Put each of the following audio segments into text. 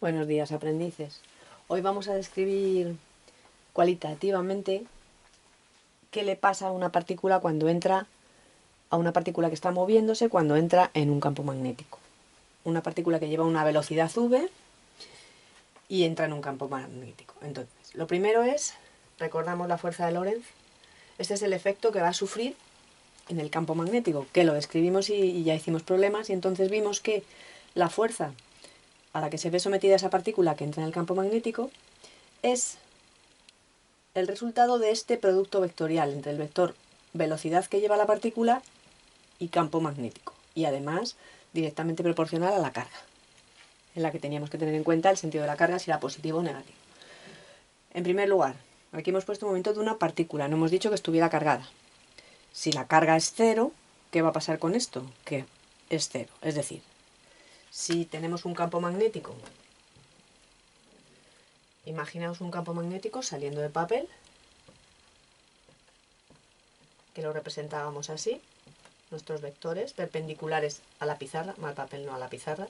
Buenos días, aprendices. Hoy vamos a describir cualitativamente qué le pasa a una partícula cuando entra, a una partícula que está moviéndose cuando entra en un campo magnético. Una partícula que lleva una velocidad v y entra en un campo magnético. Entonces, lo primero es, recordamos la fuerza de Lorentz. Este es el efecto que va a sufrir en el campo magnético, que lo describimos y ya hicimos problemas, y entonces vimos que la fuerza a la que se ve sometida esa partícula que entra en el campo magnético es el resultado de este producto vectorial entre el vector velocidad que lleva la partícula y campo magnético, y además directamente proporcional a la carga, en la que teníamos que tener en cuenta el sentido de la carga, si era positivo o negativo. En primer lugar, aquí hemos puesto un momento de una partícula, no hemos dicho que estuviera cargada. Si la carga es cero, ¿qué va a pasar con esto? Que es cero, es decir, si tenemos un campo magnético, imaginaos un campo magnético saliendo de papel, que lo representábamos así, nuestros vectores perpendiculares a la pizarra, al papel no a la pizarra.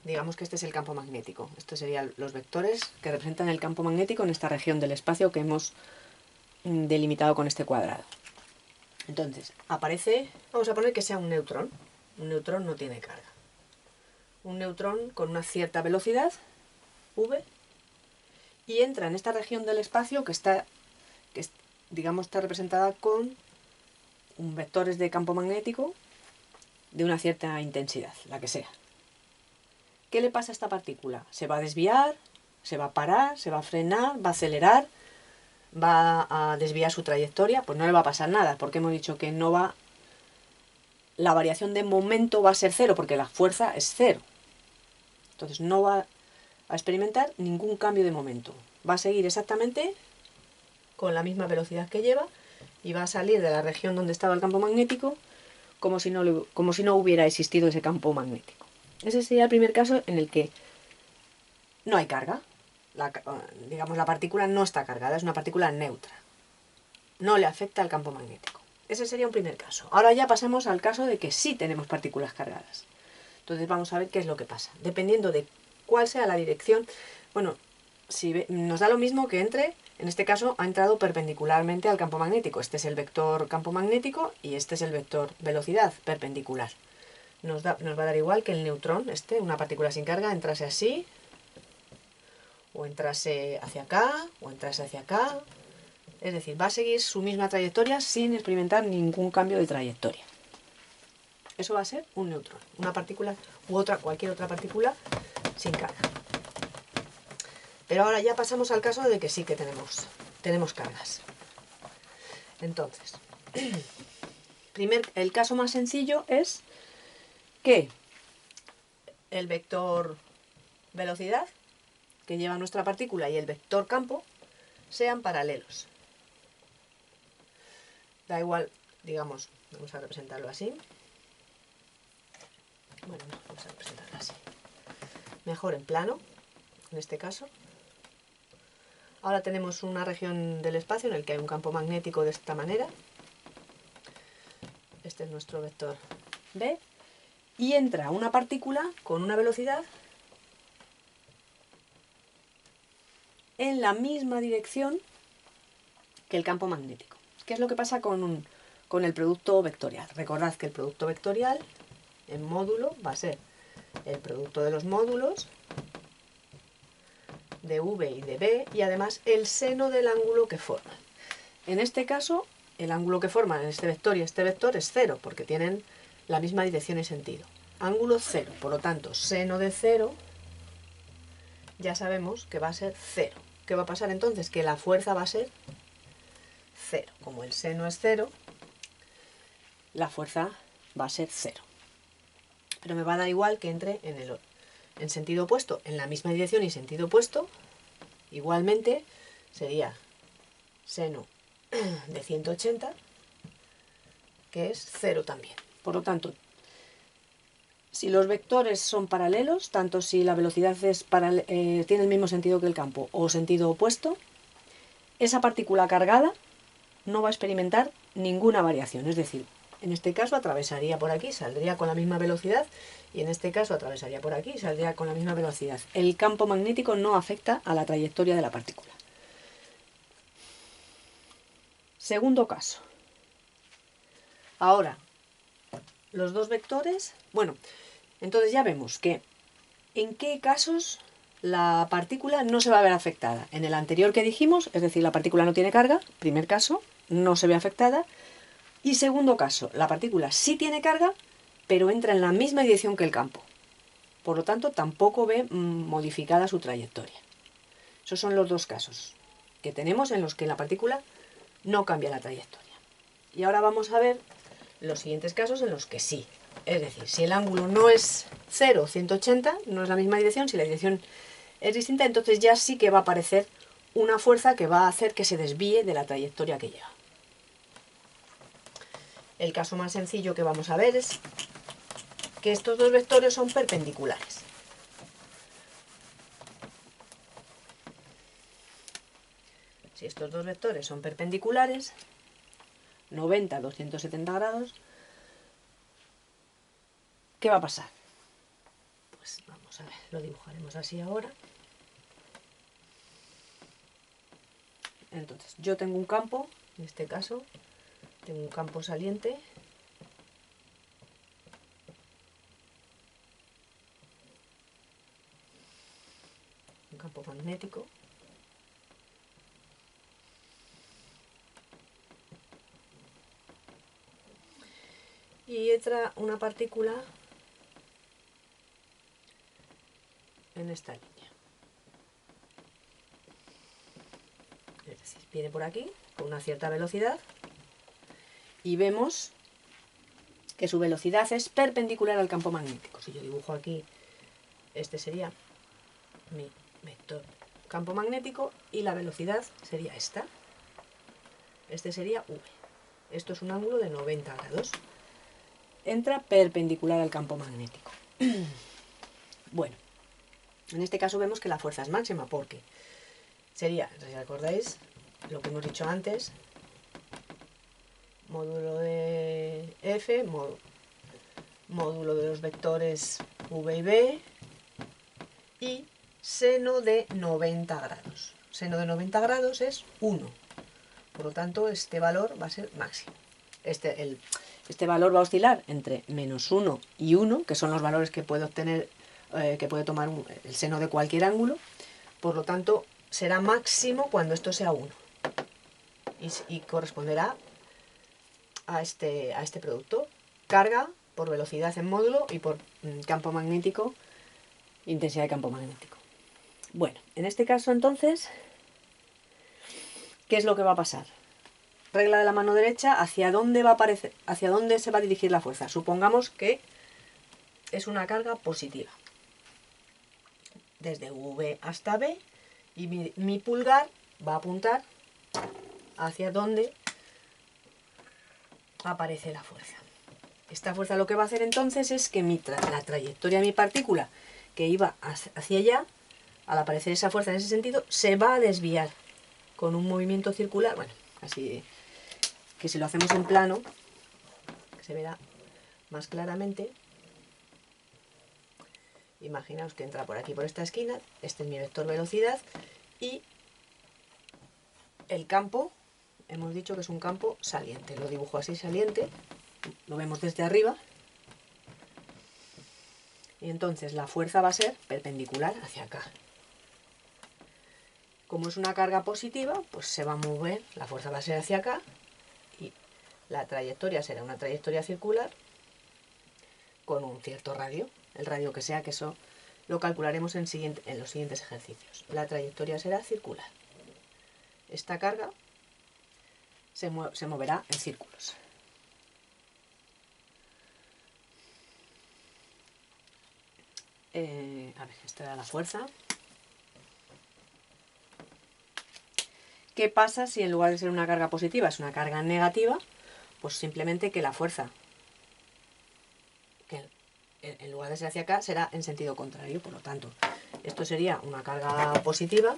Digamos que este es el campo magnético. Estos serían los vectores que representan el campo magnético en esta región del espacio que hemos delimitado con este cuadrado. Entonces, aparece, vamos a poner que sea un neutrón. Un neutrón no tiene carga. Un neutrón con una cierta velocidad, v, y entra en esta región del espacio digamos, está representada con vectores de campo magnético de una cierta intensidad, la que sea. ¿Qué le pasa a esta partícula? ¿Se va a desviar? ¿Se va a parar? ¿Se va a frenar? ¿Va a acelerar? ¿Va a desviar su trayectoria? Pues no le va a pasar nada, porque hemos dicho que no va... La variación de momento va a ser cero, porque la fuerza es cero. Entonces no va a experimentar ningún cambio de momento. Va a seguir exactamente con la misma velocidad que lleva y va a salir de la región donde estaba el campo magnético como si no hubiera existido ese campo magnético. Ese sería el primer caso en el que no hay carga. Digamos, la partícula no está cargada, es una partícula neutra. No le afecta al campo magnético. Ese sería un primer caso. Ahora ya pasamos al caso de que sí tenemos partículas cargadas. Entonces vamos a ver qué es lo que pasa. Dependiendo de cuál sea la dirección, bueno, si nos da lo mismo que entre, en este caso ha entrado perpendicularmente al campo magnético. Este es el vector campo magnético y este es el vector velocidad perpendicular. Nos va a dar igual que el neutrón, una partícula sin carga, entrase así, o entrase hacia acá, o entrase hacia acá. Es decir, va a seguir su misma trayectoria sin experimentar ningún cambio de trayectoria. Eso va a ser un neutrón, una partícula u cualquier otra partícula sin carga. Pero ahora ya pasamos al caso de que sí que tenemos cargas. Entonces, el caso más sencillo es que el vector velocidad que lleva nuestra partícula y el vector campo sean paralelos. Da igual, digamos, vamos a representarlo así. Bueno, no, vamos a representarlo así. Mejor en plano, en este caso. Ahora tenemos una región del espacio en el que hay un campo magnético de esta manera. Este es nuestro vector B. Y entra una partícula con una velocidad en la misma dirección que el campo magnético. ¿Qué es lo que pasa con el producto vectorial? Recordad que el producto vectorial en módulo va a ser el producto de los módulos de v y de b y además el seno del ángulo que forman. En este caso, el ángulo que forman en este vector y este vector es cero, porque tienen la misma dirección y sentido. Ángulo cero, por lo tanto, seno de cero, ya sabemos que va a ser cero. ¿Qué va a pasar entonces? Que la fuerza va a ser cero. Como el seno es cero, la fuerza va a ser cero. Pero me va a dar igual que entre en sentido opuesto, en la misma dirección y sentido opuesto. Igualmente sería seno de 180, que es cero también. Por lo tanto, si los vectores son paralelos, tanto si la velocidad tiene el mismo sentido que el campo o sentido opuesto, esa partícula cargada no va a experimentar ninguna variación. Es decir, En este caso atravesaría por aquí, saldría con la misma velocidad, y en este caso atravesaría por aquí y saldría con la misma velocidad. El campo magnético no afecta a la trayectoria de la partícula. Segundo caso. Ahora, los dos vectores... Bueno, entonces ya vemos que en qué casos la partícula no se va a ver afectada. En el anterior que dijimos, es decir, la partícula no tiene carga, primer caso, no se ve afectada. Y segundo caso, la partícula sí tiene carga, pero entra en la misma dirección que el campo. Por lo tanto, tampoco ve modificada su trayectoria. Esos son los dos casos que tenemos en los que la partícula no cambia la trayectoria. Y ahora vamos a ver los siguientes casos en los que sí. Es decir, si el ángulo no es 0, 180, no es la misma dirección, si la dirección es distinta, entonces ya sí que va a aparecer una fuerza que va a hacer que se desvíe de la trayectoria que lleva. El caso más sencillo que vamos a ver es que estos dos vectores son perpendiculares. Si estos dos vectores son perpendiculares, 90, 270 grados, ¿qué va a pasar? Pues vamos a ver, lo dibujaremos así ahora. Entonces, yo tengo un campo, en este caso, tengo un campo saliente, un campo magnético, y entra una partícula en esta línea. Es decir, viene por aquí con una cierta velocidad y vemos que su velocidad es perpendicular al campo magnético. Si yo dibujo aquí, este sería mi vector campo magnético y la velocidad sería esta. Este sería v. Esto es un ángulo de 90 grados. Entra perpendicular al campo magnético. Bueno, en este caso vemos que la fuerza es máxima porque sería, si recordáis, lo que hemos dicho antes, módulo de F, módulo de los vectores v y b, y seno de 90 grados. Seno de 90 grados es 1. Por lo tanto, este valor va a ser máximo. Este valor va a oscilar entre -1 y 1, que son los valores que puede obtener, que puede tomar el seno de cualquier ángulo. Por lo tanto, será máximo cuando esto sea 1. Y corresponderá a este producto. Carga por velocidad en módulo y por campo magnético, intensidad de campo magnético. Bueno, en este caso entonces, ¿qué es lo que va a pasar? Regla de la mano derecha, ¿hacia dónde va a aparecer, hacia dónde se va a dirigir la fuerza? Supongamos que es una carga positiva. Desde V hasta B, y mi pulgar va a apuntar hacia donde aparece la fuerza. Esta fuerza lo que va a hacer entonces es que la trayectoria de mi partícula, que iba hacia allá, al aparecer esa fuerza en ese sentido, se va a desviar con un movimiento circular, bueno, así que si lo hacemos en plano, se verá más claramente. Imaginaos que entra por aquí, por esta esquina, este es mi vector velocidad, y el campo, hemos dicho que es un campo saliente, lo dibujo así saliente, lo vemos desde arriba, y entonces la fuerza va a ser perpendicular hacia acá. Como es una carga positiva, pues se va a mover, la fuerza va a ser hacia acá, y la trayectoria será una trayectoria circular con un cierto radio, el radio que sea, que eso lo calcularemos en los siguientes ejercicios. La trayectoria será circular. Esta carga se moverá en círculos. A ver, esta era la fuerza. ¿Qué pasa si en lugar de ser una carga positiva es una carga negativa? Pues simplemente que la fuerza, que en lugar de ser hacia acá, será en sentido contrario. Por lo tanto, esto sería una carga positiva,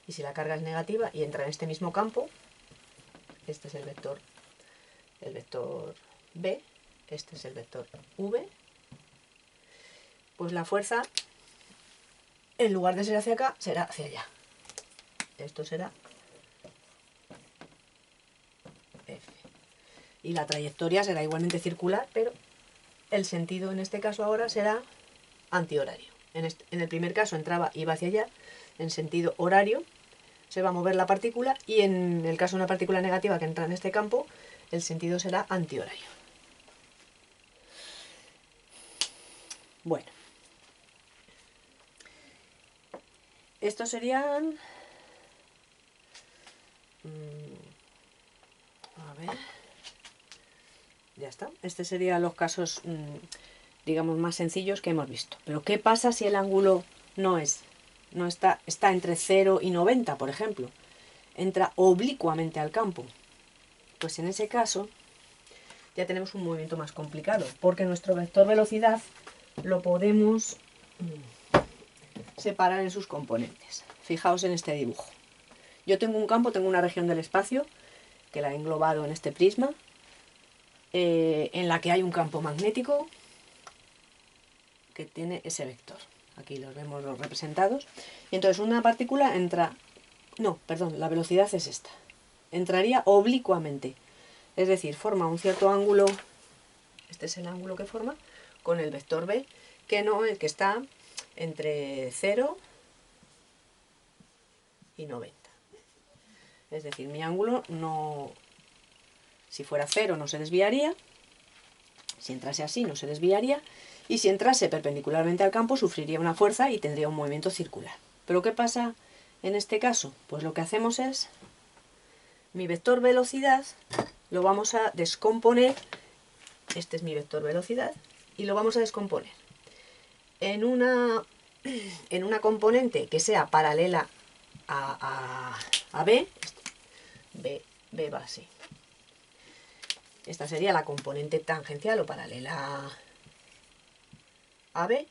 y si la carga es negativa y entra en este mismo campo, este es el vector el vector B, este es el vector V, pues la fuerza, en lugar de ser hacia acá, será hacia allá. Esto será F. Y la trayectoria será igualmente circular, pero el sentido en este caso ahora será antihorario. En el primer caso iba hacia allá, en sentido horario se va a mover la partícula, y en el caso de una partícula negativa que entra en este campo, el sentido será antihorario. Bueno, estos serían... a ver... ya está. Estos serían los casos, digamos, más sencillos que hemos visto. Pero ¿qué pasa si el ángulo está entre 0 y 90, por ejemplo? Entra oblicuamente al campo. Pues en ese caso ya tenemos un movimiento más complicado, porque nuestro vector velocidad lo podemos separar en sus componentes. Fijaos en este dibujo. Yo tengo un campo, tengo una región del espacio que la he englobado en este prisma, en la que hay un campo magnético que tiene ese vector. Aquí los vemos los representados. Y entonces una partícula entra... No, perdón, la velocidad es esta. Entraría oblicuamente. Es decir, forma un cierto ángulo, este es el ángulo que forma, con el vector B, que está entre 0 y 90. Es decir, mi ángulo no... Si fuera 0 no se desviaría, si entrase así no se desviaría, y si entrase perpendicularmente al campo sufriría una fuerza y tendría un movimiento circular. ¿Pero qué pasa en este caso? Pues lo que hacemos es, mi vector velocidad lo vamos a descomponer, este es mi vector velocidad, y lo vamos a descomponer en una componente que sea paralela a B. B va así. Esta sería la componente tangencial o paralela a B,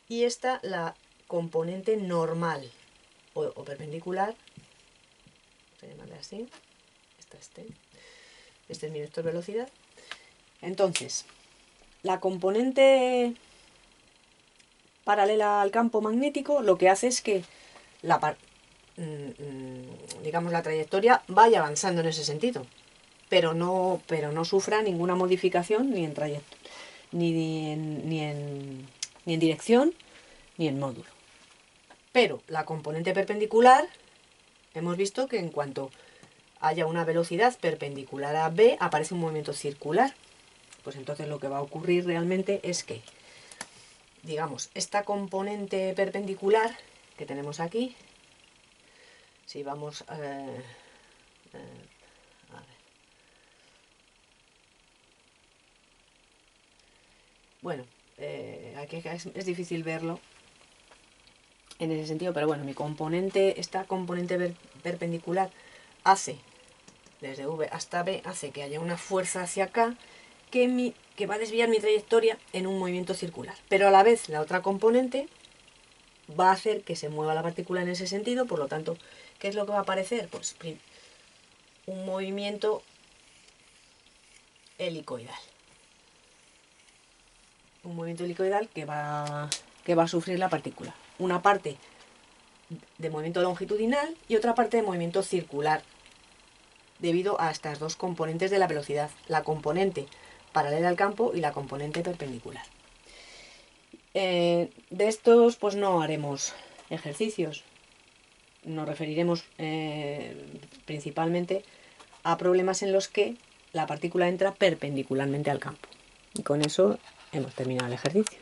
y esta la componente normal o perpendicular, vamos a llamarle así. Este es mi vector velocidad. Entonces, la componente paralela al campo magnético lo que hace es que digamos, la trayectoria vaya avanzando en ese sentido, pero no sufra ninguna modificación ni en dirección ni en módulo. Pero la componente perpendicular, hemos visto que en cuanto haya una velocidad perpendicular a B, aparece un movimiento circular. Pues entonces lo que va a ocurrir realmente es que, digamos, esta componente perpendicular que tenemos aquí, si vamos a ver, bueno, aquí es difícil verlo en ese sentido, pero bueno, esta componente perpendicular hace, desde V hasta B, hace que haya una fuerza hacia acá que va a desviar mi trayectoria en un movimiento circular. Pero a la vez la otra componente va a hacer que se mueva la partícula en ese sentido, por lo tanto, ¿qué es lo que va a aparecer? Pues un movimiento helicoidal. Un movimiento helicoidal que va a sufrir la partícula. Una parte de movimiento longitudinal y otra parte de movimiento circular, debido a estas dos componentes de la velocidad, la componente paralela al campo y la componente perpendicular. De estos pues no haremos ejercicios, nos referiremos principalmente a problemas en los que la partícula entra perpendicularmente al campo. Y con eso hemos terminado el ejercicio.